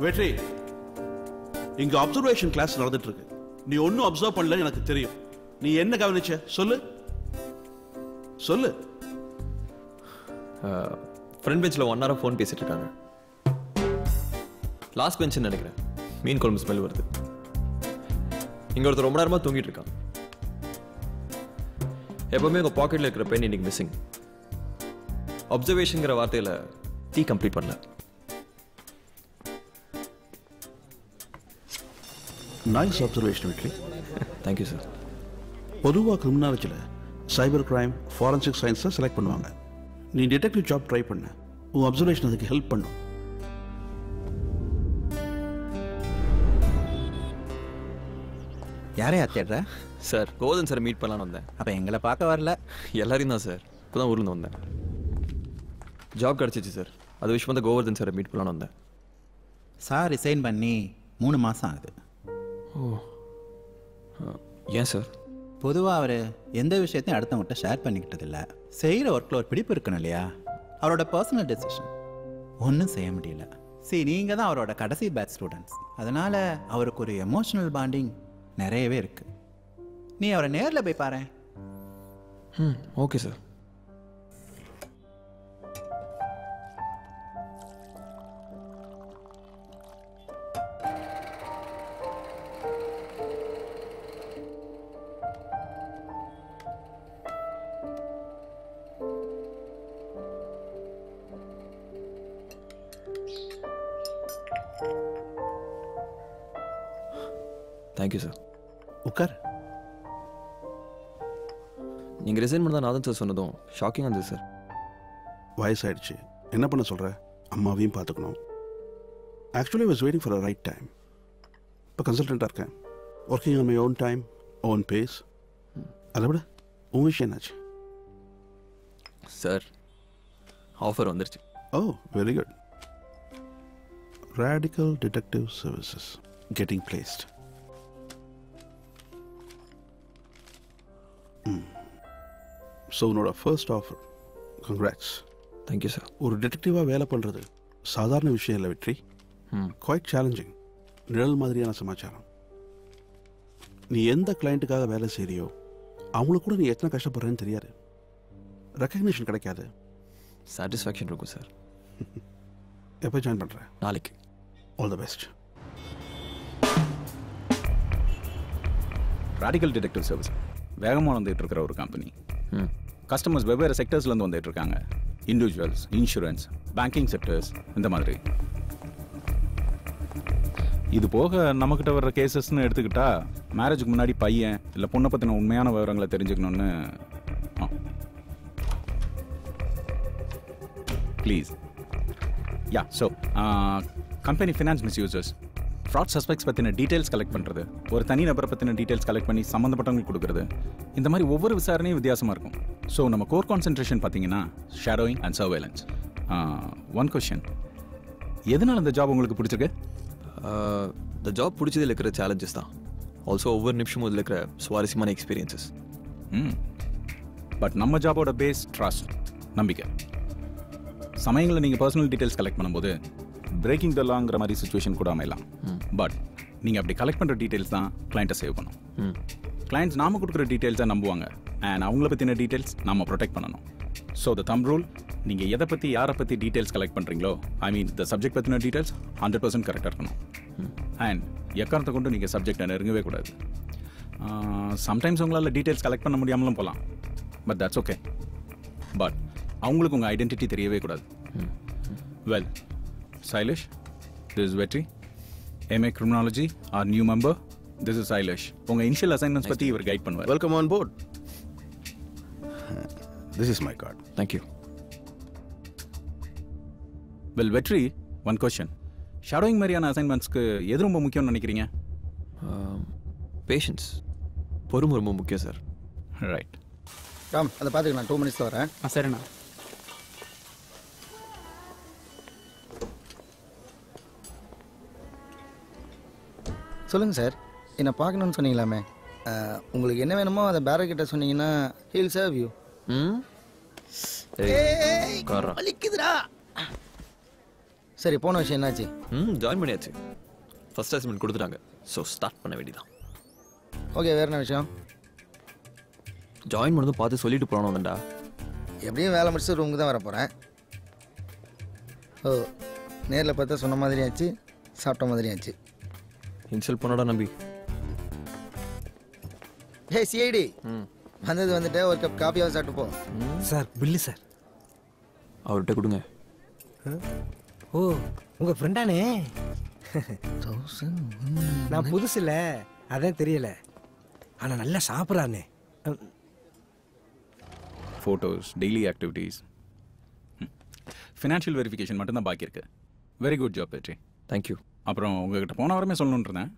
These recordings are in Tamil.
வெற்றி, இங்க அப்சர்வேஷன் கிளாஸ் நடந்துட்டு இருக்கு. நீ ஒன்னும் அப்சர்வ் பண்ணல எனக்கு தெரியும். நீ என்ன கவனிச்ச சொல்லு சொல்லு. ஃப்ரண்ட் பெஞ்சில் 1 hour ஃபோன் பேசிட்டு இருக்காங்க. லாஸ்ட் பெஞ்சுன்னு நினைக்கிறேன். மீன் குழம்பு ஸ்மெல் வருது. இங்க ஒருத்தர் ரொம்ப நேரமா தூங்கிட்டு இருக்கான். எப்பவுமே உங்க பாக்கெட்ல இருக்கிற பென் இன்னைக்கு மிஸ்ஸிங். அப்சர்வேஷன்ங்கிற வார்த்தையில டீ கம்ப்ளீட் பண்ணல. நைஸ் அப்சர்வேஷன் வெற்றி. Thank you sir. பொதுவாக கிரிமினாலஜியில் சைபர் கிரைம், ஃபாரன்சிக் சயின்ஸை செலக்ட் பண்ணுவாங்க. நீ டிடெக்டிவ் ஜாப் ட்ரை பண்ண, உன் அப்சர்வேஷன் அதுக்கு ஹெல்ப் பண்ணும். யாரையா தேடுற? சார் கோதன் சார் மீட் பண்ணலான்னு வந்தேன். அப்போ எங்களை பார்க்க வரல? எல்லாரையும் தான் சார். இப்போ தான் ஊர்லேருந்து வந்தேன். ஜாப் கிடச்சிச்சு சார். அது விஷயமா தான் கோவர்தன் சாரை மீட் பண்ணலான்னு வந்தேன். சார் ரிசைன் பண்ணி 3 மாதம் ஆகுது. ஓ, ஏன் சார்? பொதுவாக அவர் எந்த விஷயத்தையும் அடுத்தவங்கள்ட்ட ஷேர் பண்ணிக்கிட்டது இல்லை. செய்கிற ஒர்க்கில் ஒரு பிடிப்பு இருக்கணும் இல்லையா? அவரோட பர்சனல் டெசிஷன் ஒன்றும் செய்ய முடியல. சரி, நீங்கள் தான் அவரோட கடைசி பேட்ச் ஸ்டூடெண்ட்ஸ். அதனால் அவருக்கு ஒரு எமோஷனல் பாண்டிங் நிறையவே இருக்குது. நீ அவரை நேரில் போய் பாரு. Okay sir. Thank you sir. உட்கார். நீங்கள் ரிசைன் பண்ணதான் நாதன் சார் சொன்னதும் ஷாக்கிங்காக இருந்தது சார். வயசாயிடுச்சு, என்ன பண்ண சொல்கிற? அம்மாவையும் பார்த்துக்கணும். Actually was waiting for a right time. இப்போ கன்சல்டண்ட்டாக இருக்கேன். Working on my own time, own pace. அதை விட உன் விஷயம் என்னாச்சு? சார் ஆஃபர் வந்துருச்சு. Oh, very good. Radical detective services getting placed. So உன்னோட first offer, congrats. Thank you sir. ஒரு டிடெக்டிவாக வேலை பண்ணுறது சாதாரண விஷயம் இல்லை வெற்றி. Quite challenging. நிழல் மாதிரியான சமாச்சாரம். நீ எந்த கிளைண்ட்டுக்காக வேலை செய்கிறியோ அவங்களுக்கு கூட நீ எத்தனை கஷ்டப்படுறேன்னு தெரியாது. ரெக்கக்னிஷன் கிடைக்காது. சாட்டிஸ்ஃபேக்ஷன் இருக்கும் சார். எப்போ ஜாயின் பண்ணுறேன்? நாளைக்கு. All the best. Radical detective service வேகமாக வந்துட்டு இருக்கிற ஒரு கம்பெனி. கஸ்டமர்ஸ் வெவ்வேறு செக்டர்ஸ்லேருந்து வந்துட்டு இருக்காங்க. இண்டிவிஜுவல்ஸ், இன்சூரன்ஸ், பேங்கிங் செக்டர்ஸ், இந்த மாதிரி. இது போக நம்மக்கிட்ட வர்ற கேசஸ்ன்னு எடுத்துக்கிட்டா, மேரேஜுக்கு முன்னாடி பையன் இல்லை பொண்ணை பற்றின உண்மையான விவரங்களை தெரிஞ்சுக்கணுன்னு. Please. Yeah, so company finance misusers, fraud suspects பற்றின டீட்டெயில்ஸ் கலெக்ட் பண்ணுறது, ஒரு தனி நபரை பற்றின டீட்டெயில்ஸ் கலெக்ட் பண்ணி சம்மந்தப்பட்டவங்களுக்கு கொடுக்குறது, இந்த மாதிரி ஒவ்வொரு விசாரணையும் வித்தியாசமாக இருக்கும். ஸோ நம்ம கோர் கான்சென்ட்ரேஷன் பார்த்தீங்கன்னா shadowing and surveillance. One question, எதனால் இந்த ஜாப் உங்களுக்கு பிடிச்சிருக்கு? இந்த ஜாப் பிடிச்சதில் இருக்கிற சேலஞ்சஸ் தான். ஆல்சோ ஒவ்வொரு நிமிஷமும் இதில் இருக்கிற சுவாரஸ்யமான எக்ஸ்பீரியன்சஸ். பட் நம்ம ஜாபோட பேஸ் ட்ரஸ்ட், நம்பிக்கை. சமயங்களில் நீங்கள் பர்சனல் டீட்டெயில்ஸ் கலெக்ட் பண்ணும்போது பிரேக்கிங் த லாங்கிற மாதிரி சுச்சுவேஷன் கூட அமையலாம். பட் நீங்கள் அப்படி கலெக்ட் பண்ணுற டீட்டெயில்ஸ் தான் கிளைண்ட்டை சேவ் பண்ணும். கிளைண்ட்ஸ் நாம கொடுக்குற டீட்டெயில்ஸை நம்புவாங்க. அண்ட் அவங்கள பற்றின டீட்டெயில்ஸ் நம்ம ப்ரொடெக்ட் பண்ணணும். ஸோ த தம் ரூல், நீங்கள் எதை பற்றி யாரை பற்றி டீட்டெயில்ஸ் கலெக்ட் பண்ணுறீங்களோ, ஐ மீன் த சப்ஜெக்ட் பற்றின டீட்டெயில்ஸ் 100% கரெக்டாக இருக்கணும். அண்ட் எக்காரணத்தை கொண்டு நீங்கள் சப்ஜெக்டை நெருங்கவே கூடாது. சம்டைம்ஸ் உங்களால் டீட்டெயில்ஸ் கலெக்ட் பண்ண முடியாமலும் போகலாம். But that's okay. பட் அவங்களுக்கு உங்கள் ஐடென்டிட்டி தெரியவே கூடாது. Well, Sailesh, this is Vetri, MA Criminology, our new member. This is Sailesh. உங்க இனிஷியல் அசைன்மெண்ட்ஸ் பற்றி இவர் கைட் பண்ணுவார். Welcome on board. This is my card. Thank you. Well Vetri, one question. Shadowing மாதிரியான அசைன்மெண்ட்ஸ்க்கு எது ரொம்ப முக்கியம்னு நினைக்கிறீங்க? பேஷன்ஸ், பொறுமை ரொம்ப முக்கியம் சார். ரைட். ராம், அதை பார்த்துக்கலாம். 2 minutes வரேன். சரிண்ணா. சொல்லுங்கள் சார், என்னை பார்க்கணுன்னு சொன்னீங்களாமே. உங்களுக்கு என்ன வேணுமோ அதை பேரக்கிட்ட சொன்னீங்கன்னா ஹீல் சர்வ் யூ. வலிக்குதுடா. சரி போன விஷயம் என்னாச்சு? ஜாயின் பண்ணியாச்சு. ஃபர்ஸ்ட் அசைன்மெண்ட் கொடுத்துட்டாங்க. ஸோ ஸ்டார்ட் பண்ண வேண்டியதான். ஓகே, வேறு என்ன விஷயம்? ஜாயின் பண்ணதும் பார்த்து சொல்லிட்டு போகணும் வந்தா. எப்படியும் வேலை முடிச்சு ரூமுக்கு தான் வர போகிறேன். ஓ, நேரில் பார்த்தா சொன்ன மாதிரி ஆச்சு, சாப்பிட்ட மாதிரி ஆச்சு. இன்சல்ட் பண்ணடா நம்பி. ஹே சிஐடி, வந்துட்டு ஒரு கப் காஃபியாவது சாப்பிட்டு போ. Sir bill sir. அவர்கிட்ட கொடுங்க. ஓ உங்கள் ஃப்ரெண்டானே? நான் புதுசு இல்லை, அதான் தெரியல. ஆனால் நல்லா சாப்பிட்றானே. Photos, daily activities, financial verification மட்டும்தான் பாக்கி இருக்கு. வெரி குட் ஜாப் வெற்றி. தேங்க்யூ. அப்புறம் உங்ககிட்ட போன வாரமே சொல்லணுன்னு இருந்தேன்.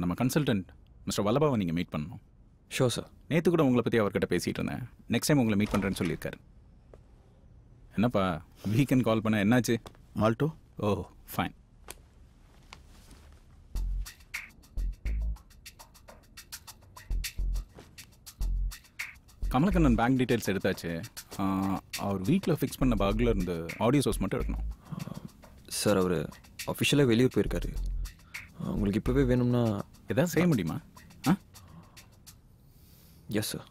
நம்ம கன்சல்டன்ட் மிஸ்டர் வல்லபாவை நீங்கள் மீட் பண்ணணும். Sure sir. நேற்று கூட உங்களை பற்றி அவர்கிட்ட பேசிகிட்டு இருந்தேன். நெக்ஸ்ட் டைம் உங்களை மீட் பண்ணுறேன்னு சொல்லியிருக்காரு. என்னப்பா வீக்கெண்ட் கால் பண்ண என்னாச்சு? மால்டோ. ஓ ஃபைன். கமலக்கண்ணன் பேங்க் டீட்டெயில்ஸ் எடுத்தாச்சு. அவர் வீட்டில் ஃபிக்ஸ் பண்ண பக்கில் இருந்து ஆடியோ சோர்ஸ் மட்டும் எடுக்கணும். சார் அவர் அஃபிஷியலாக வெளியே போயிருக்காரு. உங்களுக்கு இப்போவே வேணும்னா எதாவது செய்ய முடியுமா? Yes sir.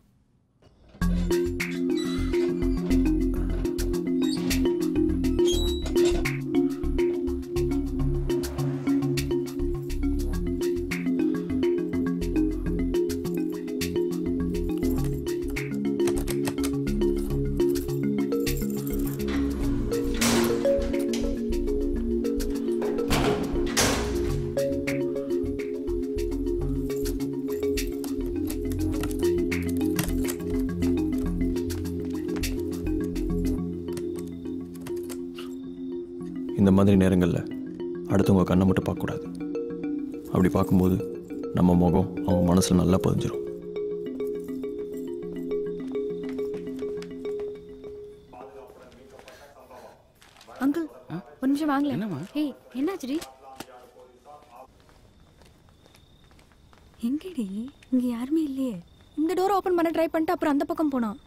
இந்த மாதிரி நேரங்களில் அடுத்தவங்க கண்ணை மட்டும் பார்க்கக்கூடாது. அப்படி பார்க்கும்போது நம்ம முகம் அவங்க மனசில் நல்லா பதிஞ்சிடும். அங்கிள் ஒரு நிமிஷம் வாங்கல. ஏய் என்னாச்சுடி? எங்கடி? இங்கே யாருமே இல்லையே. இந்த டோர் ஓப்பன் பண்ண ட்ரை பண்ணிட்டு அப்புறம் அந்த பக்கம் போனான்.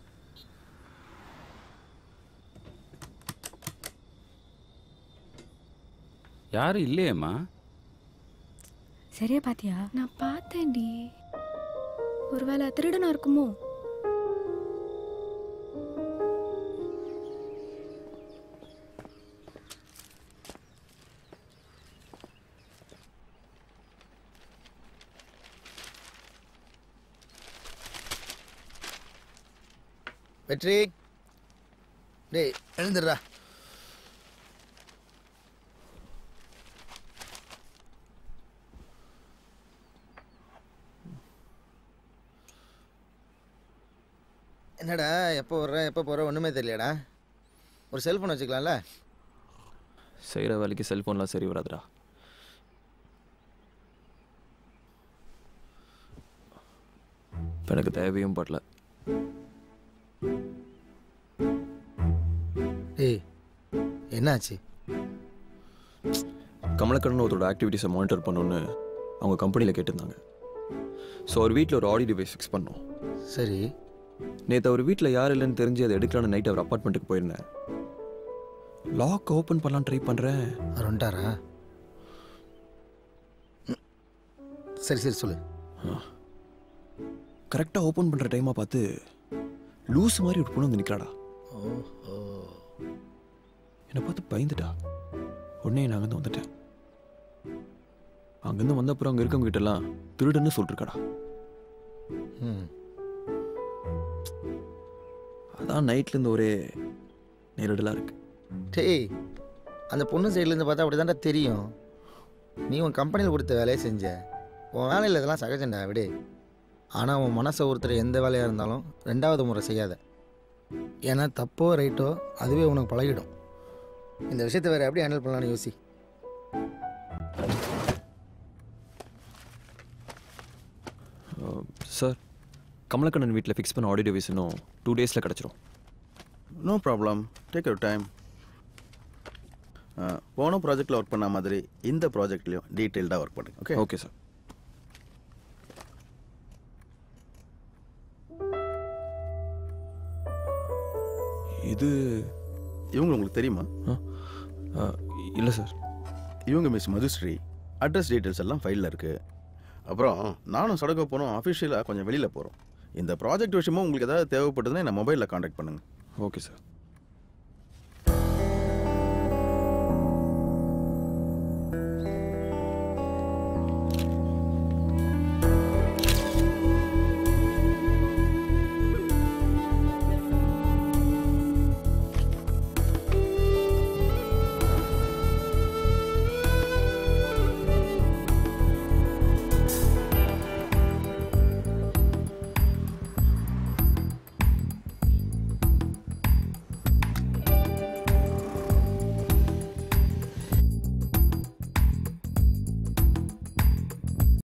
யாரும் இல்லையேம்மா. சரியா பாத்தியா? நான் பார்த்தேன்டி. ஒருவேளை திருடனா இருக்குமோ? வெற்றி, டேய் எழுந்துடுறா. என்னடா எப்போ வர்ற எப்போ போகிற ஒன்றுமே தெரியலடா. ஒரு செல்ஃபோன் வச்சுக்கலாம்ல? செய்கிற வேலைக்கு செல்ஃபோன்லாம் சரி வராதுடா. இப்போ எனக்கு தேவையும் படல. ஏய் என்னாச்சு? கமலக்கண்ணன் ஒருத்தரோட ஆக்டிவிட்டீஸை மானிட்டர் பண்ணணுன்னு அவங்க கம்பெனியில் கேட்டிருந்தாங்க. ஸோ அவர் வீட்டில் ஒரு ஆடியோ டிவைஸ் ஃபிக்ஸ் பண்ணோம். சரி. நேற்று அவர் வீட்டில் யார் இல்லைன்னு தெரிஞ்சு அதை எடுக்கலான்னு நைட் அவர் அப்பார்ட்மெண்ட்டுக்கு போயிருந்தேன். லாக் ஓப்பன் பண்ணலாம் ட்ரை பண்ணுறேன். அவர் வந்துட்டாரா? சரி சரி சொல்லு. கரெக்டாக ஓப்பன் பண்ணுற டைமாக பார்த்து லூஸ் மாதிரி ஒரு பொண்ணு வந்து நிற்கிறாடா. ஓஹோ. என்னை பார்த்து பயந்துட்டா. உடனே நான் அங்கேருந்து வந்துட்டேன். அங்கேருந்து வந்த அப்புறம் அங்கே இருக்கவங்க கிட்டலாம் திருடுன்னு சொல்லிருக்காடா. அதான் நைட்லேருந்து ஒரே நேரடலாக இருக்கு. டேய் அந்த பொண்ணு சைட்லேருந்து பார்த்தா அப்படி தான்டா தெரியும். நீ உன் கம்பெனியில் கொடுத்த வேலையை செஞ்ச. உன் வேலையில் இதெல்லாம் சகஜண்டா விடு. ஆனால் உன் மனசை ஒருத்தர் எந்த வேலையாக இருந்தாலும் ரெண்டாவது முறை செய்யாத. ஏன்னா தப்போ ரைட்டோ அதுவே உனக்கு பழகிடும். இந்த விஷயத்தை வேறு எப்படி ஹேண்டில் பண்ணலான்னு யோசி. சார், கமலக்கண்ணன் வீட்டில் ஃபிக்ஸ் பண்ண ஆடியோ டிவைஸ் இன்னும் 2 days கிடச்சிரும். No problem, take your time. போன ப்ராஜெக்டில் ஒர்க் பண்ண மாதிரி இந்த ப்ராஜெக்ட்லையும் டீட்டெயில்டாக ஒர்க் பண்ணுங்க. Okay okay sir. இது இவங்க உங்களுக்கு தெரியுமா? இல்லை சார். இவங்க மிஸ் மதுஸ்ரீ, அட்ரஸ் டீட்டெயில்ஸ் எல்லாம் ஃபைலில் இருக்குது. அப்புறம் நானும் சடகோ போனோம், அஃபிஷியலாக கொஞ்சம் வெளியில் போகிறோம். இந்த ப்ராஜெக்ட் விஷயமும் உங்களுக்கு ஏதாவது தேவைப்பட்டதுன்னா என்ன மொபைலில் காண்டாக்ட் பண்ணுங்கள். Okay sir.